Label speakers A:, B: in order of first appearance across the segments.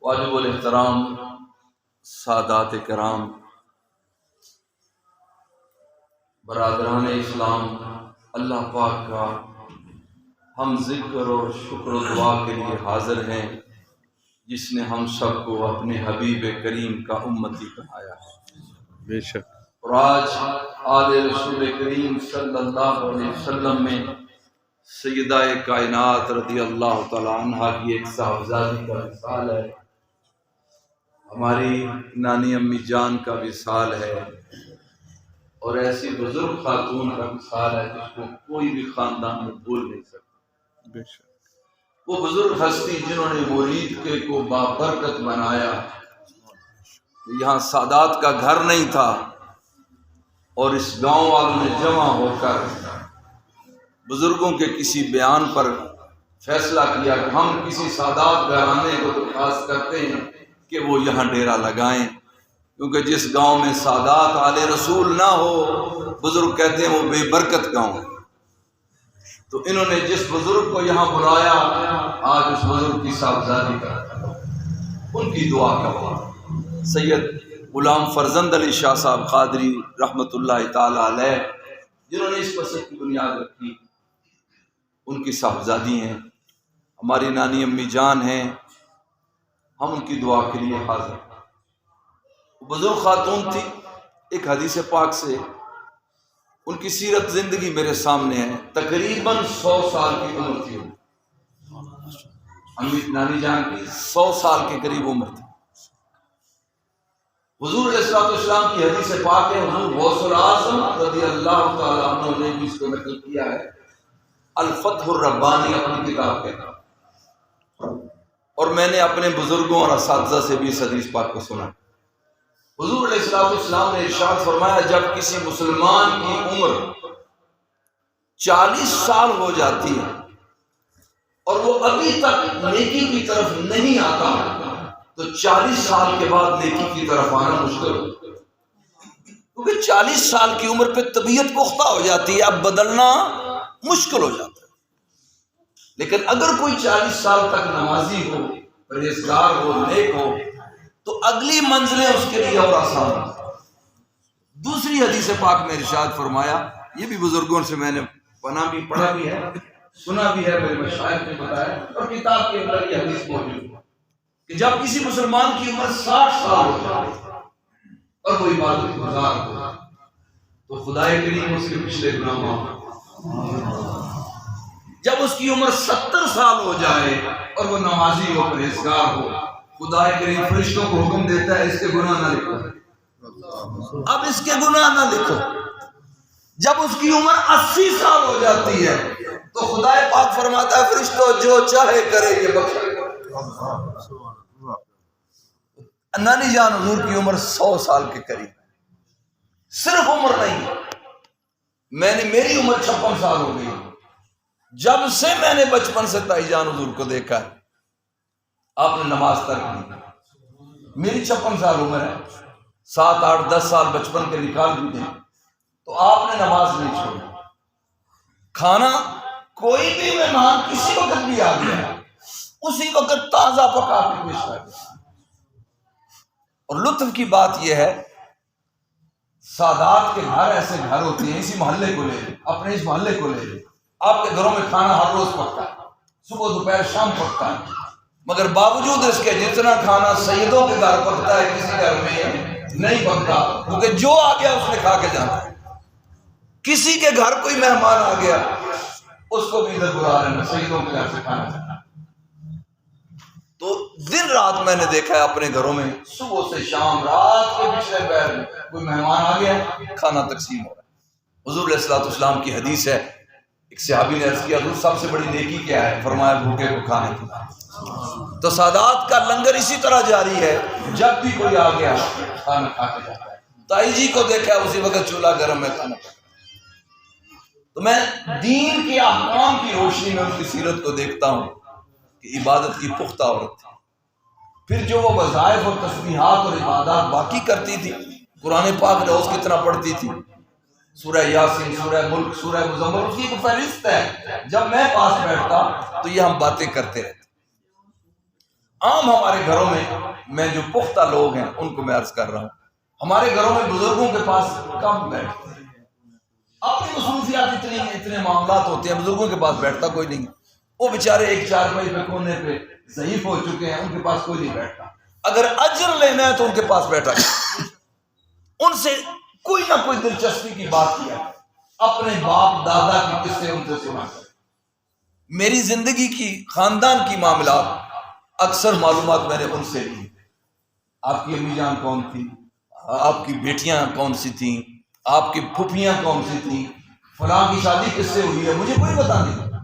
A: واجب الاحترام سادات کرام، برادران اسلام، اللہ پاک کا ہم ذکر اور شکر و دعا کے لیے حاضر ہیں جس نے ہم سب کو اپنے حبیب کریم کا امتی بنایا ہے۔
B: بے شک۔
A: اور آج آل رسول کریم صلی اللہ علیہ وسلم میں سیدہ کائنات رضی اللہ تعالی عنہ کی ایک صاحبزادی کا وصال ہے، ہماری نانی امی جان کا وصال ہے، اور ایسی بزرگ خاتون کا وصال ہے جس کو کوئی بھی خاندان میں بھول نہیں سکتا۔
B: بے شک۔
A: وہ بزرگ ہستی جنہوں نے مرید کے کو بابرکت بنایا۔ یہاں سادات کا گھر نہیں تھا اور اس گاؤں والوں نے جمع ہو کر بزرگوں کے کسی بیان پر فیصلہ کیا کہ ہم کسی سادات گھرانے کو درخواست کرتے ہیں کہ وہ یہاں ڈیرا لگائیں، کیونکہ جس گاؤں میں سادات آل رسول نہ ہو، بزرگ کہتے ہیں وہ بے برکت گاؤں ہے۔ تو انہوں نے جس بزرگ کو یہاں بلایا، آج اس بزرگ کی صاحبزادی کا ان کی دعا کا وقت، سید غلام فرزند علی شاہ صاحب قادری رحمۃ اللہ تعالی علیہ جنہوں نے اس مسجد کی بنیاد رکھی، ان کی صاحبزادی ہیں، ہماری نانی امی جان ہیں، ہم ان کی دعا کے لیے حاضر ہیں۔ بزرگ خاتون تھی، ایک حدیث پاک سے ان کی سیرت زندگی میرے سامنے ہے، تقریباً 100 سال کی عمر تھی، امی نانی جان کی 100 سال کے قریب عمر تھی۔ حضور علیہ السلام کی حدیث پاک ہے، حضور غوث الاعظم رضی اللہ تعالیٰ عنہ نے بھی اس کو نقل کیا ہے، الفتح الربانی اپنی کتاب کے نام، اور میں نے اپنے بزرگوں اور اساتذہ سے بھی اس حدیث پاک کو سنا۔ حضور علیہ السلام نے ارشاد فرمایا، جب کسی مسلمان کی عمر 40 سال ہو جاتی ہے اور وہ ابھی تک نیکی کی طرف نہیں آتا، تو 40 سال کے بعد نیکی کی طرف آنا مشکل ہوتا ہے، کیونکہ 40 سال کی عمر پہ طبیعت پختہ ہو جاتی ہے، اب بدلنا مشکل ہو جاتا ہے۔ لیکن اگر کوئی 40 سال تک نمازی ہو، پرہیزگار ہو، نیک ہو، تو اگلی منزلیں اس کے لیے اور آسان ہیں۔ دوسری حدیث پاک میں ارشاد فرمایا، یہ بھی بزرگوں سے میں نے پڑھا بھی ہے، سنا بھی ہے، میرے مشائخ نے بتایا، اور کتاب کے اندر یہ حدیث موجود ہے کہ جب کسی مسلمان کی عمر 60 سال ہو جائے اور وہ عبادت گزار ہو، تو خدائے کریم اس کے پچھلے گناہ معاف۔ جب اس کی عمر 70 سال ہو جائے اور وہ نمازی ہو، پرہیزگار ہو، خدا کریم فرشتوں کو حکم دیتا ہے اس کے گناہ نہ لکھو، اب اس کے گناہ نہ لکھو۔ جب اس کی عمر 80 سال ہو جاتی ہے تو خدا پاک فرماتا ہے، فرشتوں جو چاہے کرے یہ بخشے۔ نانی جان حضور کی عمر 100 سال کے قریب، صرف عمر نہیں، میری عمر 56 سال ہو گئی جب سے میں نے بچپن سے تائی جان حضور کو دیکھا ہے۔ آپ نے نماز ترک نہیں، میری 56 سال عمر ہے، 7 8 10 سال بچپن کے نکال بھی دیں تو آپ نے نماز نہیں چھوڑی۔ کھانا کوئی بھی مہمان کسی وقت بھی آ گیا، اسی وقت تازہ پکا کے پیش کر دیا۔ اور لطف کی بات یہ ہے، سادات کے گھر ایسے گھر ہوتے ہیں، اسی محلے کو لے لیں، اپنے اس محلے کو لے لیں، آپ کے گھروں میں کھانا ہر روز پکتا ہے، صبح دوپہر شام پکتا ہے، مگر باوجود اس کے جتنا کھانا سیدوں کے گھر پکتا ہے کسی گھر میں نہیں پکتا، کیونکہ جو آ گیا اس نے کھا کے جانا ہے۔ کسی کے گھر کوئی مہمان آ گیا اس کو بھی ادھر بلا لینا، سیدوں کے گھر سے کھانا چاہتا۔ تو دن رات میں نے دیکھا ہے اپنے گھروں میں، صبح سے شام، رات کے پچھلے پہر میں کوئی مہمان آ گیا، کھانا تقسیم ہو رہا ہے۔ حضور علیہ السلام کی حدیث ہے، ایک صحابی نے عرض کیا، حضور سب سے بڑی نیکی کیا ہے؟ فرمایا بھوکے کو کھانا کھلانا۔ تو سادات کا لنگر اسی طرح جاری ہے، جب بھی کوئی آ گیا کھانا کھا کے جاتا ہے۔ تائی جی کو دیکھا اسی وقت چولہا گرم میں کھانا پکا۔ تو میں دین کے احکام کی روشنی میں ان کی سیرت کو دیکھتا ہوں کہ عبادت کی پختہ عورت تھی۔ پھر جو وہ وظائف اور تسبیحات اور عبادات باقی کرتی تھی، قرآن پاک روز کتنا پڑھتی تھی، سورہ یاسین، سورہ ملک، سورہ مزمل، اس کی ایک فہرست ہے۔ جب میں پاس بیٹھتا تو یہ ہم باتیں کرتے رہتے۔ عام ہمارے گھروں میں جو پختہ لوگ ہیں ان کو میں عرض کر رہا ہوں، ہمارے گھروں میں بزرگوں کے پاس کم بیٹھتے ہیں، اپنی مصروفیات اتنے معاملات ہوتے ہیں، بزرگوں کے پاس بیٹھتا کوئی نہیں، وہ بیچارے ایک چارپائی پہ کونے پہ ضعیف ہو چکے ہیں، ان کے پاس کوئی نہیں بیٹھتا۔ اگر اجر لینا ہے تو ان کے پاس بیٹھا جائے، ان سے کوئی نہ کوئی دلچسپی کی بات کیا، اپنے باپ دادا کی قصے ان سے سنا کر۔ میری زندگی کی خاندان کی معاملات اکثر معلومات میں نے ان سے لی۔ آپ کی امی جان کون تھی، آپ کی بیٹیاں کون سی تھیں، آپ کی پھوپھیاں کون سی تھیں، فلاں کی شادی کس سے ہوئی ہے، مجھے کوئی پتا نہیں۔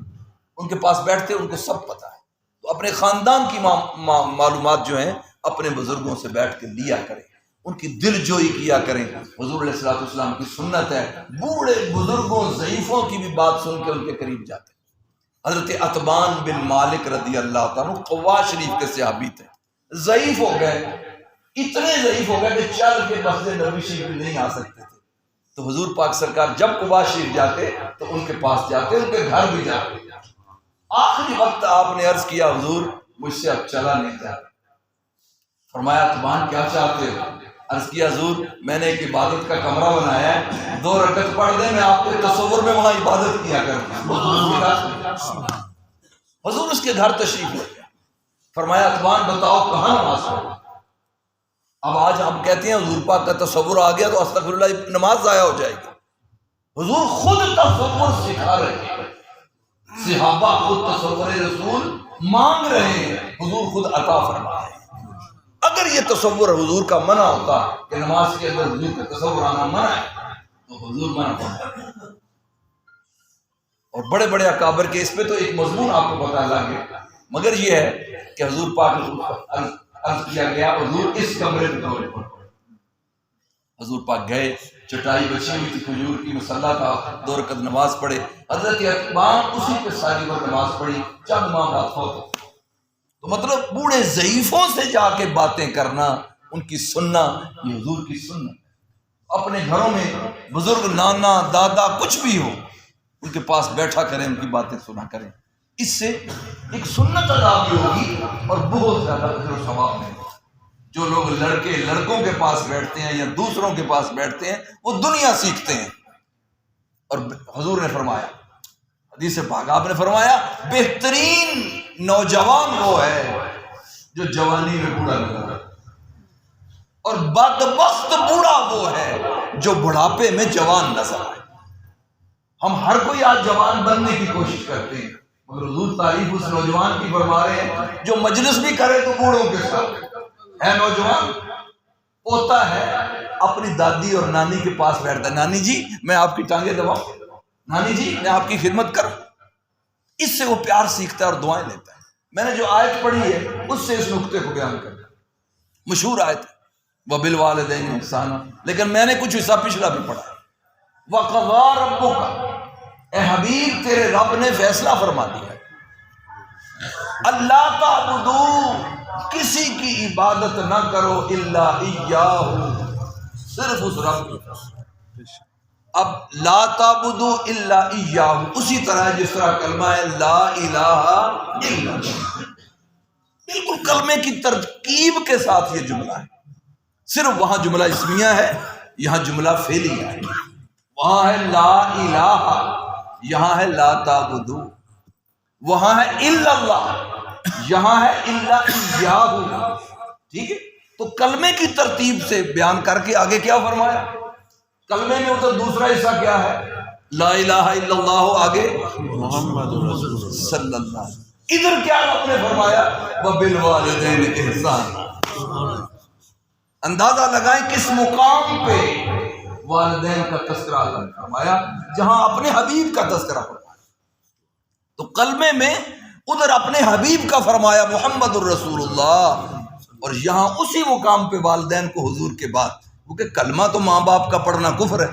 A: ان کے پاس بیٹھتے ان کو سب پتا ہے۔ تو اپنے خاندان کی معلومات جو ہیں اپنے بزرگوں سے بیٹھ کے لیا کریں، ان کی دل جوئی کیا کریں۔ حضور علیہ الصلوۃ والسلام کی سنت ہے، بوڑھے بزرگوں ضعیفوں کی بھی بات سن کے ان کے قریب جاتے۔ حضرت عتبان بن مالک رضی اللہ تعالیٰ قوا شریف کے صحابی تھے، ضعیف ہو گئے، اتنے ضعیف ہو گئے کہ چل کے مسجد نبوی شریف میں نہیں آ سکتے تھے۔ تو حضور پاک سرکار جب قوا شریف جاتے تو ان کے پاس جاتے، ان کے گھر بھی جاتے۔ آخری وقت آپ نے عرض کیا حضور مجھ سے اب چلا نہیں جاتا۔ فرمایا عتبان کیا چاہتے ہو؟ عرض کیا حضور میں نے ایک عبادت کا کمرہ بنایا ہے، 2 رکعت پڑھ دیں میں آپ کے تصور میں وہاں عبادت کیا کرتا ہوں۔ حضور اس کے گھر تشریف لے گیا، فرمایا عتبان بتاؤ کہاں نماز پڑھو؟ اب آج ہم کہتے ہیں حضور پاک کا تصور آ گیا تو استغفر اللہ نماز ضائع ہو جائے گی۔ حضور خود تصور سکھا رہے ہیں، صحابہ خود تصور رسول مانگ رہے ہیں، حضور خود عطا فرما رہے ہیں۔ اگر یہ تصور حضور کا منع ہوتا کہ نماز کے اندر حضور کا تصور آنا منع ہے تو حضور منع ہوتا۔ اور بڑے بڑے اکابر کے اس پہ تو ایک مضمون آپ کو پتہ لگے، مگر یہ ہے کہ حضور پاک عرض کیا گیا حضور اس کمرے میں دورے پر۔ حضور پاک گئے، چٹائی بچی ہوئی تھی کھجور کی، مصلی تھا، 2 رکعت نماز پڑھے۔ حضرت عتبان اسی پہ ساری وقت نماز پڑھی، چند ماہ بعد فوت ہو۔ تو مطلب بوڑھے ضعیفوں سے جا کے باتیں کرنا، ان کی سننا، یہ حضور کی سنت۔ اپنے گھروں میں بزرگ نانا دادا کچھ بھی ہو ان کے پاس بیٹھا کریں، ان کی باتیں سنا کریں، اس سے ایک سنت ادا بھی ہوگی اور بہت زیادہ اجر و ثواب میں۔ جو لوگ لڑکوں کے پاس بیٹھتے ہیں یا دوسروں کے پاس بیٹھتے ہیں وہ دنیا سیکھتے ہیں۔ اور حضور نے فرمایا، حدیث پاک آپ نے فرمایا بہترین نوجوان وہ ہے جو جوانی میں بوڑھا نظر آئے، اور بدبخت بوڑھا وہ ہے جو بڑھاپے میں جوان نظر آئے۔ ہم ہر کوئی آج جوان بننے کی کوشش کرتے ہیں، مگر حضور تعریف اس نوجوان کی فرما رہے ہیں جو مجلس بھی کرے تو بوڑھوں کے ساتھ ہے۔ نوجوان پوتا ہے اپنی دادی اور نانی کے پاس بیٹھتا ہے، نانی جی میں آپ کی ٹانگیں دباؤں، نانی جی میں آپ کی خدمت کروں۔ اس سے وہ پیار سیکھتا ہے اور دعائیں لیتا ہے۔ میں نے جو آیت پڑھی ہے اس سے اس نقطے کو بیان کرتا، مشہور آیت وَبِالْوَالِدَيْنِ إِحْسَانًا، لیکن میں نے کچھ حصہ پچھلا بھی پڑھا ہے۔ وَقَضَىٰ رَبُّكَ، اے حبیب تیرے رب نے فیصلہ فرما دیا اللہ تعبدوا، کسی کی عبادت نہ کرو الا اياه، صرف اس رب کی۔ اب لا تعبدوا الا اياه اسی طرح جس طرح کلمہ ہے لا الہ الا اللہ، بالکل کلمے کی ترکیب کے ساتھ یہ جملہ ہے۔ صرف وہاں جملہ اسمیہ ہے، یہاں جملہ فعلیہ ہے۔ وہاں ہے لا الہ، یہاں ہے لا تعبدوا، وہاں ہے الا اللہ، یہاں ہے الا اياه، ٹھیک ہے۔ تو کلمے کی ترتیب سے بیان کر کے آگے کیا فرمایا؟ کلمے میں ادھر دوسرا حصہ کیا ہے؟ لا الہ الا اللہ، آگے محمد رسول اللہ صلی اللہ علیہ وسلم۔ ادھر کیا آپ نے فرمایا؟ وبالوالدین احسانا۔ اندازہ لگائیں کس مقام پہ والدین کا تذکرہ اللہ نے فرمایا، جہاں اپنے حبیب کا تذکرہ فرمایا۔ تو کلمے میں ادھر اپنے حبیب کا فرمایا محمد الرسول اللہ، اور یہاں اسی مقام پہ والدین کو حضور کے بعد، کیونکہ کلمہ تو ماں باپ کا پڑھنا کفر ہے،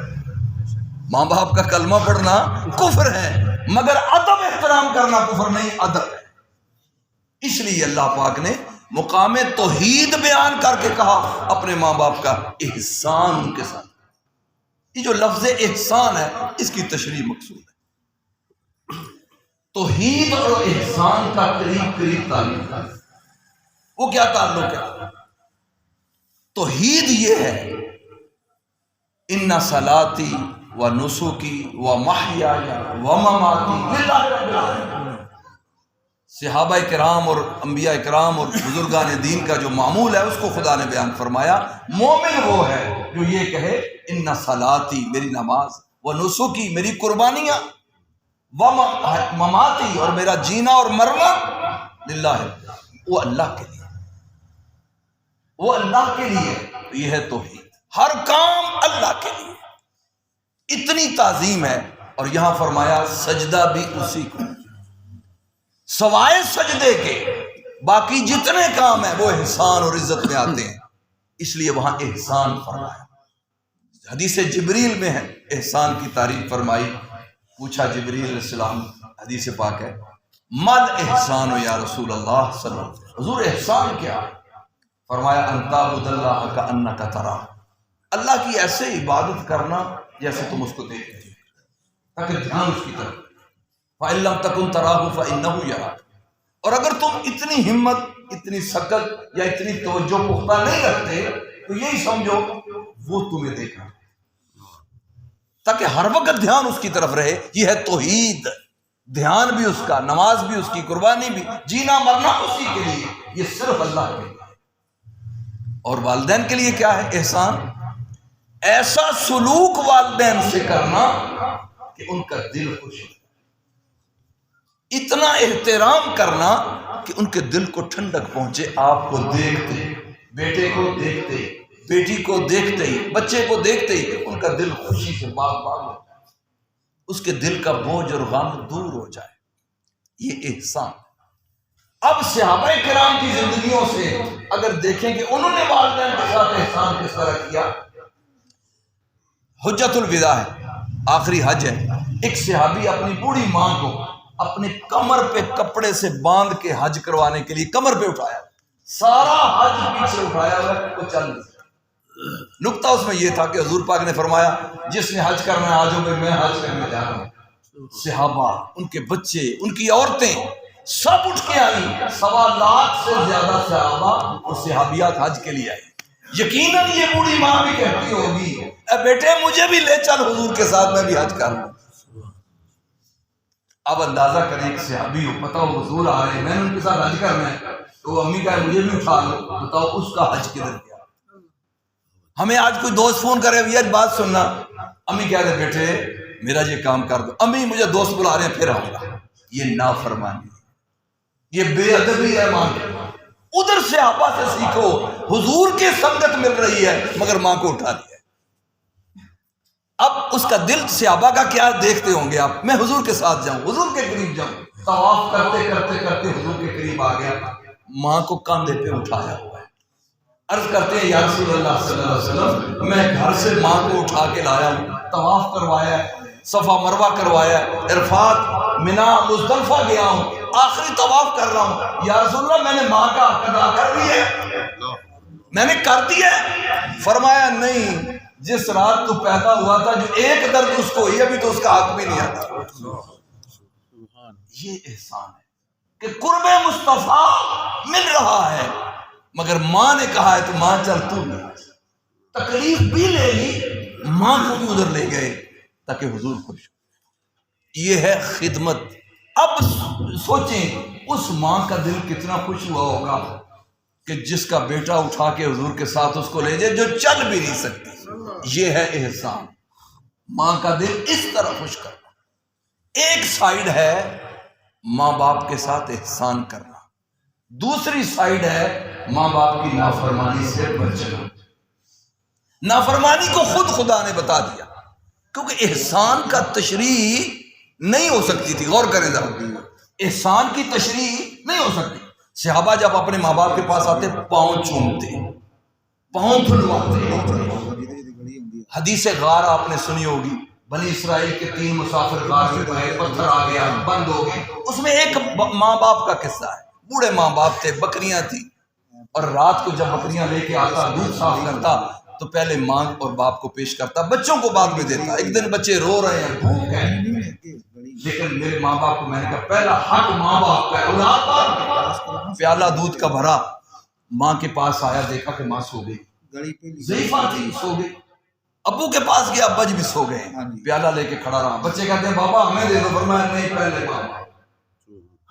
A: ماں باپ کا کلمہ پڑھنا کفر ہے، مگر ادب احترام کرنا کفر نہیں، ادب ہے۔ اس لیے اللہ پاک نے مقام توحید بیان کر کے کہا اپنے ماں باپ کا احسان ان کے ساتھ۔ یہ جو لفظ احسان ہے اس کی تشریح مقصود ہے۔ توحید اور احسان کا قریب قریب تعلق ہے۔ وہ کیا تعلق ہے؟ توحید یہ ہے ان صلاتی و نسکی و محیای و مماتی للہ رب العالمین۔ صحابہ کرام اور انبیاء کرام اور بزرگان دین کا جو معمول ہے اس کو خدا نے بیان فرمایا۔ مومن وہ ہے جو یہ کہے ان صلاتی میری نماز، و نسکی میری قربانیاں، و مماتی اور میرا جینا اور مرنا للہ وہ اللہ کے لیے، وہ اللہ کے لیے۔ یہ ہے توحید، ہر کام اللہ کے لیے، اتنی تعظیم ہے۔ اور یہاں فرمایا سجدہ بھی اسی کو، سوائے سجدے کے باقی جتنے کام ہیں وہ احسان اور عزت میں آتے ہیں، اس لیے وہاں احسان فرمایا۔ حدیث جبریل میں ہے احسان کی تعریف فرمائی۔ پوچھا جبریل علیہ السلام، حدیث پاک ہے، مل احسان یا رسول اللہ صلی اللہ علیہ وسلم، حضور احسان کیا؟ فرمایا ان تعبد اللہ کأنک تراہ، اللہ کی ایسے عبادت کرنا جیسے تم اس کو دیکھتے ہو، تاکہ دھیان اس کی طرف۔ فإن لم تکن تراہ فإنہ یراک، اور اگر تم اتنی ہمت، اتنی سکت یا اتنی توجہ پختہ نہیں رکھتے تو یہی سمجھو وہ تمہیں دیکھ رہا ہے، تاکہ ہر وقت دھیان اس کی طرف رہے۔ یہ ہے توحید، دھیان بھی اس کا، نماز بھی اس کی، قربانی بھی، جینا مرنا اسی کے لیے، یہ صرف اللہ کے لیے۔ اور والدین کے لیے کیا ہے احسان؟ ایسا سلوک والدین سے کرنا کہ ان کا دل خوش ہو، اتنا احترام کرنا کہ ان کے دل کو ٹھنڈک پہنچے، آپ کو دیکھتے، بیٹے کو دیکھتے، بیٹی کو دیکھتے ہی، بچے کو دیکھتے ہی ان کا دل خوشی سے باغ باغ ہو جائے، اس کے دل کا بوجھ اور غم دور ہو جائے، یہ احسان۔ اب صحابہ کرام کی زندگیوں سے اگر دیکھیں کہ انہوں نے والدین کے ساتھ احسان کس طرح کیا۔ حجۃ الوداع ہے، آخری حج ہے، ایک صحابی اپنی بوڑھی ماں کو اپنے کمر پہ کپڑے سے باندھ کے حج کروانے کے لیے کمر پہ اٹھایا، سارا حج پیچھے اٹھایا ہوا وہ چل نہیں سکتا۔ نکتہ اس میں یہ تھا کہ حضور پاک نے فرمایا جس نے حج کرنا ہے آج میں حج کرنے جا رہا ہوں۔ صحابہ، ان کے بچے، ان کی عورتیں سب اٹھ کے آئی، 1.25 لاکھ سے زیادہ صحابہ اور صحابیات حج کے لیے آئی۔ یقیناً یہ بوڑھی ماں بھی کہتی ہوگی اے بیٹے مجھے بھی لے چل حضور کے ساتھ، میں بھی حج کر لوں۔ اب اندازہ کریں ایک صحابی ہو، پتہ ہو حضور آ رہے ہیں، میں نے ان کے ساتھ حج کرنا ہے، تو امی کہا مجھے بھی اٹھا لو، بتاؤ اس کا حج کدھر گیا؟ ہمیں آج کوئی دوست فون کرے یہ بات سننا، امی کہہ رہے بیٹے میرا یہ کام کر دو، امی مجھے دوست بلا رہے ہیں پھر آؤں گا۔ یہ نافرمانی، یہ بے ادبی ہے ماں کی۔ ادھر سے آپا سے سیکھو، حضور کی سنگت مل رہی ہے مگر ماں کو اٹھا دیا۔ اب اس کا دل صحابہ کا کیا دیکھتے ہوں گے آپ؟ میں حضور کے ساتھ جاؤں، حضور کے قریب جاؤں، طواف کرتے کرتے کرتے حضور کے قریب آ گیا، ماں کو کاندھے پہ اٹھایا ہوا ہے، عرض کرتے ہیں یا رسول اللہ صلی اللہ علیہ وسلم میں گھر سے ماں کو اٹھا کے لایا ہوں، طواف کروایا ہے، صفا مروہ کروایا ہے، عرفات، منا، مزدلفہ گیا ہوں، آخری طواف کر رہا ہوں، یا رسول اللہ میں نے ماں کا حق ادا کر دیا ہے، میں نے کر دیا ہے؟ فرمایا نہیں، جس رات تو پیدا ہوا تھا جو ایک درد اس کو ہوئی ابھی تو اس کا حق بھی نہیں آتا۔ یہ احسان ہے کہ قرب مصطفیٰ مل رہا ہے مگر ماں نے کہا ہے تو ماں چل تو نہیں، تکلیف بھی لے لی، ماں کو بھی ادھر لے گئے تاکہ حضور خوش ہو۔ یہ ہے خدمت۔ اب سوچیں اس ماں کا دل کتنا خوش ہوا ہوگا کہ جس کا بیٹا اٹھا کے حضور کے ساتھ اس کو لے جائے جو چل بھی نہیں سکتی۔ یہ ہے احسان، ماں کا دل اس طرح خوش کرنا۔ ایک سائیڈ ہے ماں باپ کے ساتھ احسان کرنا، دوسری سائیڈ ہے ماں باپ کی نافرمانی سے بچنا۔ نافرمانی کو خود خدا نے بتا دیا کیونکہ احسان کا تشریح نہیں ہو سکتی تھی۔ غور کریں ذرا، احسان کی تشریح نہیں ہو سکتی۔ صحابہ جب اپنے ماں باپ کے پاس آتے پاؤں چومتے، پاؤں دھلواتے۔ حدیث غار آپ نے سنی ہوگی، بنی اسرائیل کے 3 مسافر غار میں گئے، پتھر آ گیا، بند ہو گئے، اس میں ایک ماں باپ کا قصہ ہے۔ بوڑھے ماں باپ تھے، بکریاں تھیں، اور رات کو جب بکریاں لے کے آتا، دودھ صاف کرتا تو پہلے ماں اور باپ کو پیش کرتا، بچوں کو بعد میں دیتا۔ ایک دن بچے رو رہے ہیں، بھوک ہے، لیکن میرے ماں باپ کو میں نے کہا پہلا حق ماں باپ کا ہے، اولاد باپ کا۔ پیالہ دودھ کا بھرا، ماں کے پاس آیا، دیکھا کہ ماں سو گئی، ضعیفہ تھی، سو گئی۔ ابو کے پاس گیا، ابا جی بھی سو گئے، پیالہ لے کے کھڑا رہا۔ بچے کہتے ہیں بابا ہمیں دے دو، فرمایا نہیں پہلے بابا۔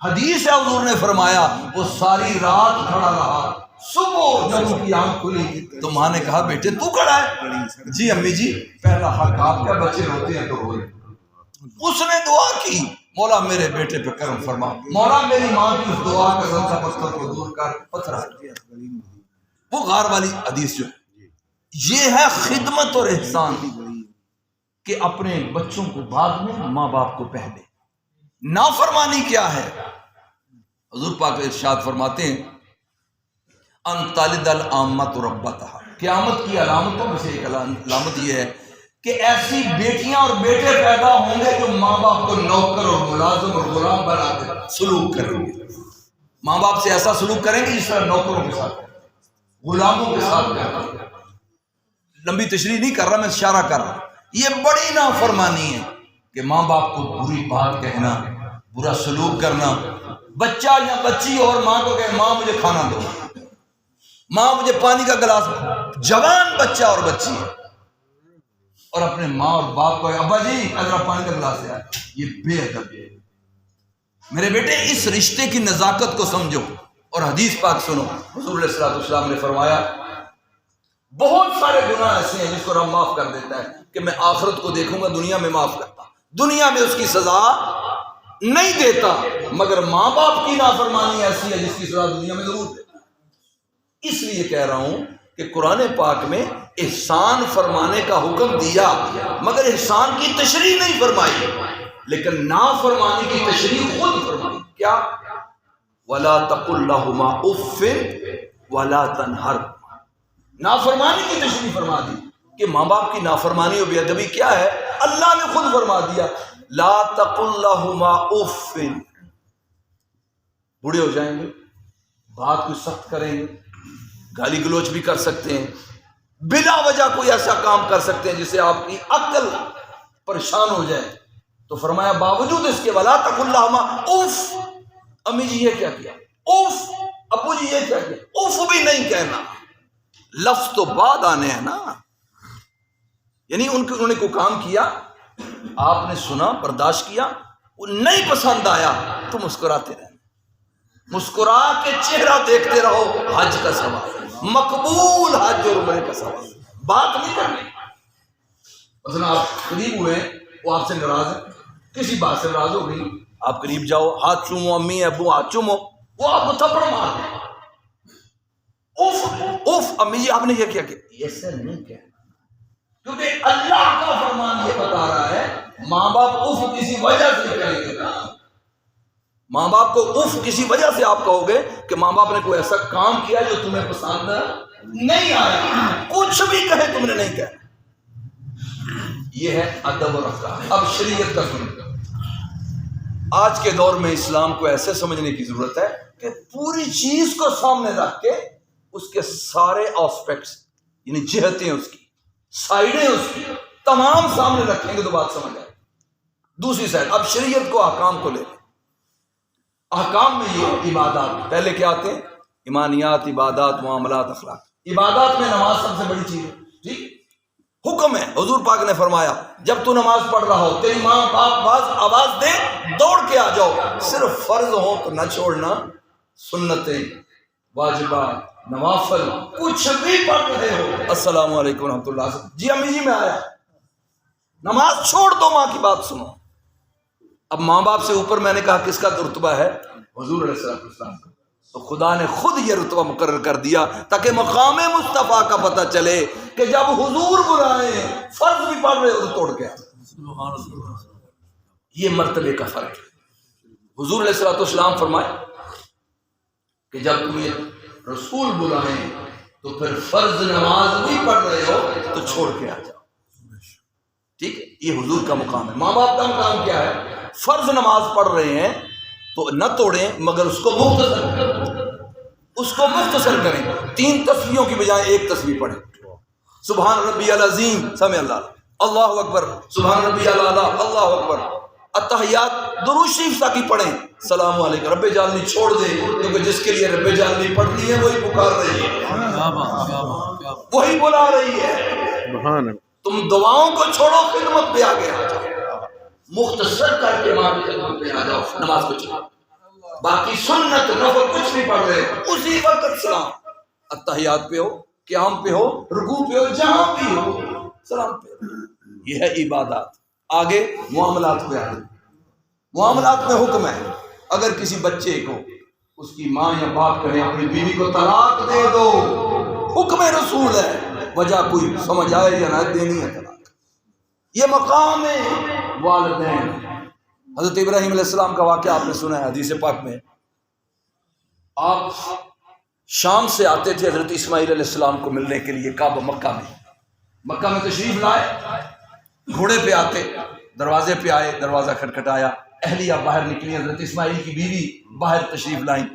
A: حدیث ہے حضور نے فرمایا وہ ساری رات کھڑا رہا، صبح جب اس کی آنکھ کھلی تو ماں نے کہا بیٹے تو کھڑا ہے؟ جی امی جی پہلا حق آپ کا، بچے روتے ہیں تو روئے۔ اس نے دعا کی مولا میرے بیٹے پہ کرم فرما، مولا میری ماں کی اس دعا کا غم کا پتھر کو دور کر، پتھر ہٹ گیا۔ وہ غار والی حدیث جو ہے یہ ہے خدمت اور احسان، کہ اپنے بچوں کو بعد میں، ماں باپ کو پہلے۔ نافرمانی کیا ہے؟ حضور پاک ارشاد فرماتے ہیں ان تلد الامۃ ربتہا، قیامت کی علامتوں میں سے ایک علامت یہ ہے کہ ایسی بیٹیاں اور بیٹے پیدا ہوں گے جو ماں باپ کو نوکر اور ملازم اور غلام بنا کے سلوک کریں گے۔ ماں باپ سے ایسا سلوک کریں گے جس طرح نوکروں کے ساتھ، غلاموں کے ساتھ کریں گے۔ لمبی تشریح نہیں کر رہا، میں اشارہ کر رہا ہوں۔ یہ بڑی نافرمانی ہے کہ ماں باپ کو بری بات کہنا، برا سلوک کرنا۔ بچہ یا بچی اور ماں کو کہے ماں مجھے کھانا دو، ماں مجھے پانی کا گلاس، جوان بچہ اور بچی ہے، اور اپنے ماں اور باپ کو ابا جی ذرا پانی کا گلاس دیا، یہ بے ادب ہے۔ میرے بیٹے اس رشتے کی نزاکت کو سمجھو اور حدیث پاک سنو۔ حضور علیہ الصلوۃ والسلام نے فرمایا بہت سارے گناہ ایسے ہیں جس کو رب معاف کر دیتا ہے کہ میں آخرت کو دیکھوں گا، دنیا میں معاف کرتا، دنیا میں اس کی سزا نہیں دیتا، مگر ماں باپ کی نافرمانی ایسی ہے جس کی سزا دنیا میں ضرور دیتا۔ اس لیے کہہ رہا ہوں کہ قرآن پاک میں احسان فرمانے کا حکم دیا مگر احسان کی تشریح نہیں فرمائی، لیکن نافرمانی کی تشریح خود فرمائی۔ کیا؟ وَلَا تَقُلْ لَهُمَا اُفٍّ وَلَا تَنْهَرْهُمَا، نافرمانی کی تشریح فرما دی کہ ماں باپ کی نافرمانی و بے ادبی کیا ہے۔ اللہ نے خود فرما دیا لا تقل لہما اف، بوڑھے ہو جائیں گے، بات کو سخت کریں گے، گالی گلوچ بھی کر سکتے ہیں، بلا وجہ کوئی ایسا کام کر سکتے ہیں جس سے آپ کی عقل پریشان ہو جائے، تو فرمایا باوجود اس کے ولا تقل لہما اف، امی جی یہ کیا کیا، اف ابو جی یہ کیا کیا، اف بھی نہیں کہنا۔ لفظ تو بعد آنے ہیں نا، یعنی انہوں نے کوئی کام کیا، آپ نے سنا، برداشت کیا، وہ نہیں پسند آیا تو مسکراتے رہنا، مسکرا کے چہرہ دیکھتے رہو، حج کا ثواب، مقبول حج اور عمرے کا ثواب، بات نہیں کرنی۔ مثلا آپ قریب ہوئے، وہ آپ سے ناراض ہے، کسی بات سے ناراض ہو گئی، آپ قریب جاؤ، ہاتھ چومو، امی ابو ہاتھ چومو، وہ آپ کو تھپڑ مار دیں، اوف امی جی آپ نے یہ کیا، یہ سے نہیں کہنا، کیونکہ اللہ کا فرمان یہ بتا رہا ہے ماں باپ اوف کسی وجہ سے کہیں گے نا، ماں باپ کو اوف کسی وجہ سے آپ کہو گے کہ ماں باپ نے کوئی ایسا کام کیا جو تمہیں پسند نہیں آیا، کچھ بھی کہے تم نے نہیں کہا۔ یہ ہے ادب اور اخلاق۔ اب شریعت کا سنیں، آج کے دور میں اسلام کو ایسے سمجھنے کی ضرورت ہے کہ پوری چیز کو سامنے رکھ کے اس کے سارے آسپیکٹس، یعنی جہتیں اس کی، سائڈیں اس کی تمام سامنے رکھیں گے تو بات سمجھ آئے۔ دوسری سائڈ، اب شریعت کو احکام کو لے لیں۔ احکام میں یہ عبادات پہلے کیا آتے ہیں؟ ایمانیات، عبادات، معاملات، اخلاق۔ عبادات میں نماز سب سے بڑی چیز ہے، ٹھیک، حکم ہے۔ حضور پاک نے فرمایا جب تو نماز پڑھ رہا ہو، تیری ماں باپ آواز دے، دوڑ کے آ جاؤ، صرف فرض ہو تو نہ چھوڑنا، سنتیں، واجبات، نوافل کچھ بھی پڑھ رہے ہو، السلام علیکم ورحمۃ اللہ، جی امی جی میں آیا، نماز چھوڑ دو، ماں کی بات سنو۔ اب ماں باپ سے اوپر میں نے کہا کس کا رتبہ ہے؟ حضور علیہ السلام کا۔ تو خدا نے خود یہ رتبہ مقرر کر دیا تاکہ مقام مصطفیٰ کا پتہ چلے کہ جب حضور بلائیں فرض بھی پڑھ رہے ہو تو توڑ کے آئے۔ یہ مرتبے کا فرق ہے۔ حضور علیہ السلام فرمائے کہ جب تمہیں رسول بلائیں تو پھر فرض نماز بھی پڑھ رہے ہو تو چھوڑ کے آ جاؤ، ٹھیک ہے؟ یہ حضور کا مقام ہے۔ ماں باپ کا مقام کیا ہے؟ فرض نماز پڑھ رہے ہیں تو نہ توڑیں مگر اس کو مختصر کریں، اس کو مختصر کریں، 3 تسبیحوں کی بجائے 1 تسبیح پڑھیں، سبحان ربی العظیم، سمع اللہ، اللہ اکبر، سبحان ربی الاعلیٰ، اللہ اکبر، التحیات درود شریف تاکہ پڑھیں، السلام علیکم، رب جعلنی چھوڑ دے، کیونکہ جس کے لیے رب جعلنی پڑھنی ہے وہی پکار رہی ہے، وہی بلا رہی ہے۔ تم دعاؤں کو چھوڑو، خدمت پہ آگے آ جاؤ، مختصر کر کے ماں کی خدمت پہ آ جاؤ، نماز کو چھوڑو، باقی سنت نفل کچھ نہیں پڑھ رہے، اسی وقت سلام، اتحیات پہ ہو، قیام پہ ہو، رکوع پہ ہو، جہاں بھی ہو سلام پہ ہو۔ یہ ہے عبادات۔ آگے معاملات پہ آگے، معاملات میں حکم ہے، اگر کسی بچے کو اس کی ماں یا باپ کہے اپنی بیوی کو طلاق دے دو، حکم رسول ہے، وجہ کوئی سمجھ آئے یا نہ، دینی ہے طلاق۔ یہ مقام ہے والدین۔ حضرت ابراہیم علیہ السلام کا واقعہ آپ نے سنا ہے حدیث پاک میں، آپ شام سے آتے تھے حضرت اسماعیل علیہ السلام کو ملنے کے لیے کعبہ مکہ میں تشریف لائے، گھوڑے پہ آتے، دروازے پہ آئے، دروازہ کھٹکھٹایا، اہلیہ باہر نکلی، حضرت اسماعیل کی بیوی باہر تشریف لائیں،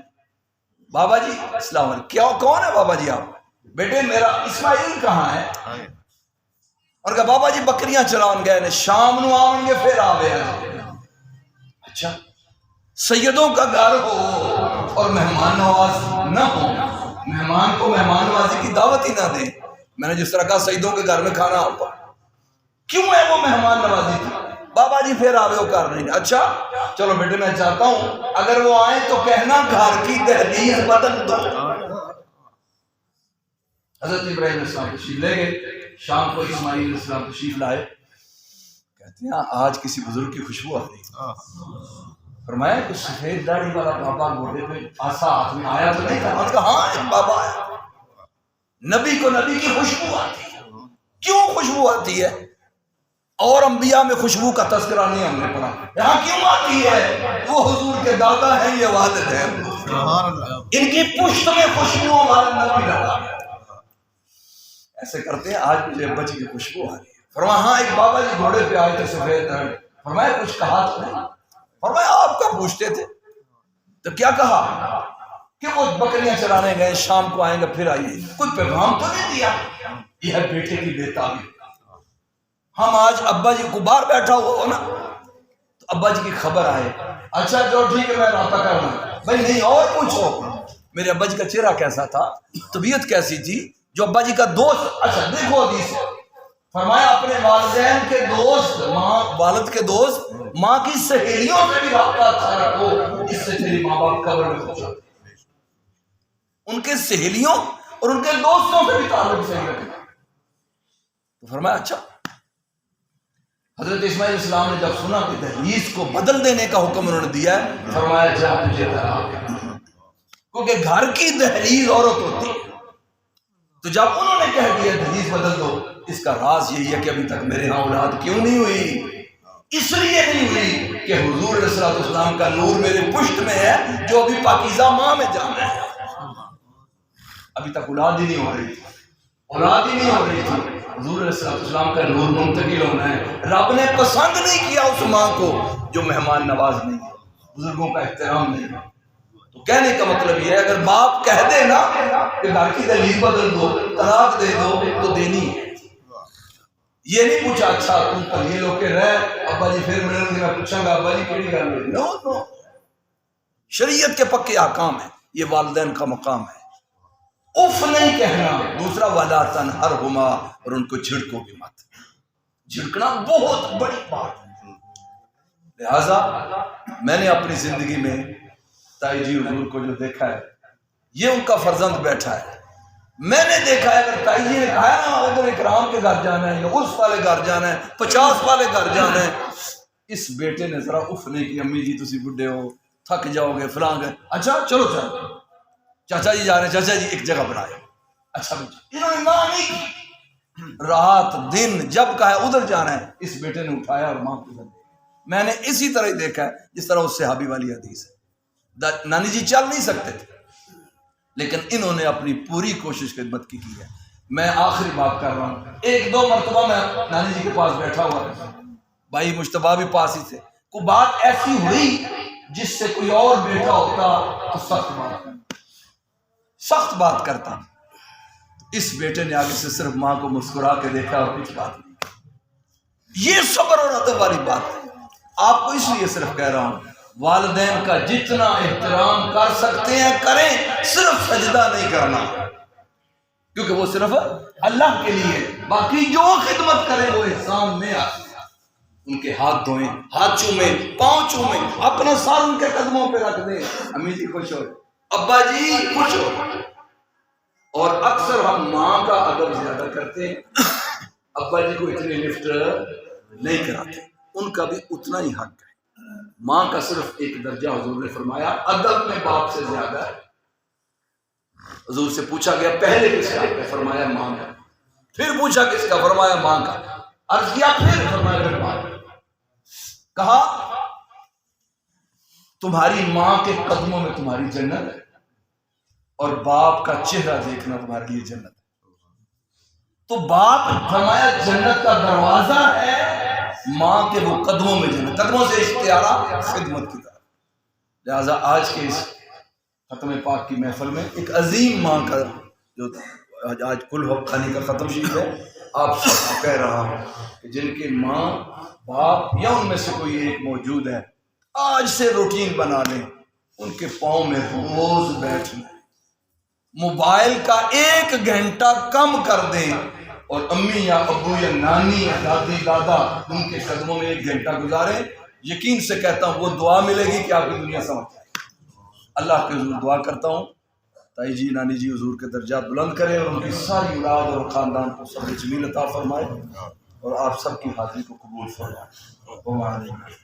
A: بابا جی السلام علیکم، کیا کون ہے بابا جی آپ؟ بیٹے میرا اسماعیل کہاں ہے؟ اور کہا بابا جی بکریاں چران گئے نے، شام نو آؤں گے پھر آوے ہیں۔ اچھا، سیدوں کا گھر ہو اور مہمان نواز نہ ہو، مہمان کو مہمان نوازی کی دعوت ہی نہ دیں۔ میں نے جس طرح کہا سیدوں کے گھر میں کھانا ہوتا، کیوں ہے وہ مہمان نوازی تھی؟ بابا جی پھر آوے ہو کر نہیں۔ اچھا چلو بیٹے میں چاہتا ہوں اگر وہ آئیں تو کہنا گھر کی دہلیز بدل دو۔ حضرت ابراہیم علیہ السلام تشریف لے گئے، شام کو اسماعیل علیہ السلام تشریف لائے، کہتے ہیں آج کسی بزرگ کی خوشبو آ رہی۔ فرمایا کہ سفید داڑھی والا بابا گھوڑے پہ آسا ہاتھ میں آیا تو نہیں تھا؟ انہوں نے کہا ہاں ایک بابا آیا، نبی کو نبی کی خوشبو آتی ہے۔ کیوں خوشبو آتی ہے؟ اور انبیاء میں خوشبو کا تذکرہ نہیں ہم نے پڑھا، یہاں کیوں آتی ہے؟ وہ حضور کے دادا ہیں، یہ والد ہیں، ان کی پشت میں خوشبو ہمارے نبی لگا۔ ایسے کرتے ہیں آج مجھے بچی کی خوشبو آ رہی ہے۔ فرمایا ہاں ایک بابا جی گھوڑے پہ آئے تھے سفید داڑھی۔ فرمایا کچھ کہا تو نہیں؟ فرمایا آپ کا پوچھتے تھے تو کیا کہا؟ کہ وہ بکریاں چرانے گئے، شام کو آئیں گے پھر آئیے، کوئی پیغام تو نہیں دیا؟ یہ ہے بیٹے کی بےتابی۔ ہم آج ابا جی کو باہر بیٹھا ہوا ہو نا تو ابا جی کی خبر آئے، اچھا جو ٹھیک ہے میں رابطہ کرنا، بھائی نہیں اور پوچھو میرے ابا جی کا چہرہ کیسا تھا، طبیعت کیسی تھی، جو ابا جی کا دوست۔ اچھا دیکھو حدیث، فرمایا اپنے والدین کے دوست، ماں والد کے دوست، ماں کی سہیلیوں سے بھی رابطہ اچھا رکھو، اس سے تیری ماں باپ قبر میں پہنچا۔ ان کے سہیلیوں اور ان کے دوستوں سے بھی تعلق صحیح رکھنا۔ تو فرمایا اچھا۔ حضرت اسماعیل علیہ السلام نے جب سنا کہ دہلیز کو بدل دینے کا حکم انہوں نے دیا ہے، فرمایا جا تجھے طلاق ہے، کیونکہ گھر کی دہلیز عورت ہوتی ہے۔ تو جب انہوں نے کہہ دیا دہلیز بدل دو، اس کا راز یہی ہے کہ ابھی تک میرے ہاں اولاد کیوں نہیں ہوئی؟ اس لیے نہیں ہوئی کہ حضور علیہ السلام کا نور میرے پشت میں ہے، جو ابھی پاکیزہ ماں میں جانا ہے۔ ابھی تک اولاد ہی نہیں ہو رہی تھی، اولاد ہی نہیں ہو رہی تھی، حضور علیہ السلام کا نور منتقل ہونا ہے۔ رب نے پسند نہیں کیا اس ماں کو جو مہمان نواز نہیں ہے، بزرگوں کا احترام نہیں ہے۔ تو کہنے کا مطلب یہ ہے اگر باپ کہہ دے نا کہ گھر کی دہلیز بدل دو، طلاق دے دو، تو دینی ہے۔ یہ نہیں پوچھا اچھا تم کل یہ لوگ کے رہ ابا جی پھر ملیں گے، میں پوچھوں گا ابا جی کیڑی گل ہوئی؟ نو نو، شریعت کے پکے احکام ہیں، یہ والدین کا مقام ہے۔ اف نہیں کہنا، دوسرا ولا تنہرہما، اور ان کو جھڑکو بھی مت۔ جھڑکنا بہت بڑی بات ہے۔ لہذا میں نے اپنی زندگی میں تائی جی حضور کو جو دیکھا ہے، یہ ان کا فرزند بیٹھا ہے، میں نے دیکھا ہے اگر تائی جی نے کہا ہے نا ادھر اکرام کے گھر جانا ہے یا اس والے گھر جانا ہے، 50 والے گھر جانا ہے، اس بیٹے نے ذرا اف نہیں کی، امی جی تسی بڈھے ہو تھک جاؤ گے فلاں گے، اچھا چلو چلو چاچا جی جا رہے ہیں، چاچا جی ایک جگہ بنائے، اچھا انہوں نے نہ نہیں کی، رات دن جب کہا ہے ادھر جانا ہے، اس بیٹے نے اٹھایا اور ماں کو ادھر۔ میں نے اسی طرح ہی دیکھا ہے جس طرح اس صحابی والی حدیث ہے، نانی جی چل نہیں سکتے تھے لیکن انہوں نے اپنی پوری کوشش خدمت کی ہے۔ میں آخری بات کر رہا ہوں، ایک دو مرتبہ میں نانی جی کے پاس بیٹھا ہوا تھا، بھائی مشتبہ بھی پاس ہی تھے، کوئی بات ایسی ہوئی جس سے کوئی اور بیٹا ہوتا تو سخت بات کرتا، اس بیٹے نے آگے سے صرف ماں کو مسکرا کے دیکھا اور کچھ بات نہیں کی۔ یہ صبر اور ادب والی بات ہے۔ آپ کو اس لیے صرف کہہ رہا ہوں والدین کا جتنا احترام کر سکتے ہیں کریں، صرف سجدہ نہیں کرنا، کیونکہ وہ صرف اللہ کے لیے، باقی جو خدمت کریں وہ احسان میں آتی ہے۔ ان کے ہاتھ دھوئیں، ہاتھ چومیں، پاؤں چومیں، اپنا سر ان کے قدموں پہ رکھ دیں، امی جی خوش ہو، ابا جی خوش ہو۔ اور اکثر ہم ماں کا ادب زیادہ کرتے ہیں، ابا جی کو اتنی لفٹ نہیں کراتے، ان کا بھی اتنا ہی حق ہے۔ ماں کا صرف ایک درجہ حضور نے فرمایا ادب میں باپ سے زیادہ ہے۔ حضور سے پوچھا گیا پہلے کس کا؟ فرمایا ماں کا۔ پھر پوچھا کس کا؟ فرمایا ماں کا۔ عرض کیا پھر؟ فرمایا پھر ماں کا۔ کہا تمہاری ماں کے قدموں میں تمہاری جنت ہے، اور باپ کا چہرہ دیکھنا تمہارے لیے جنت ہے۔ تو باپ فرمایا جنت کا دروازہ ہے، ماں کے وہ قدموں میں جنت، قدموں سے اشتہارہ خدمت کی طرف۔ لہذا آج کے اس ختم پاک کی محفل میں ایک عظیم ماں کا جو آج کل حقانی کا ختم شریف ہے، آپ سب کو کہہ رہا ہوں کہ جن کے ماں باپ یا ان میں سے کوئی ایک موجود ہے، آج سے روٹین بنا لیں، ان کے پاؤں میں روز بیٹھیں، موبائل کا 1 گھنٹہ کم کر دیں، اور امی یا ابو یا نانی یا دادی دادا ان کے قدموں میں 1 گھنٹہ گزاریں، یقین سے کہتا ہوں وہ دعا ملے گی کہ آپ کی دنیا سمجھ جائے۔ اللہ کے حضور دعا کرتا ہوں تائی جی نانی جی حضور کے درجات بلند کرے، اور ان کی ساری اولاد اور خاندان کو صبر جمیل عطا فرمائے، اور آپ سب کی حاضری کو قبول فرمائے۔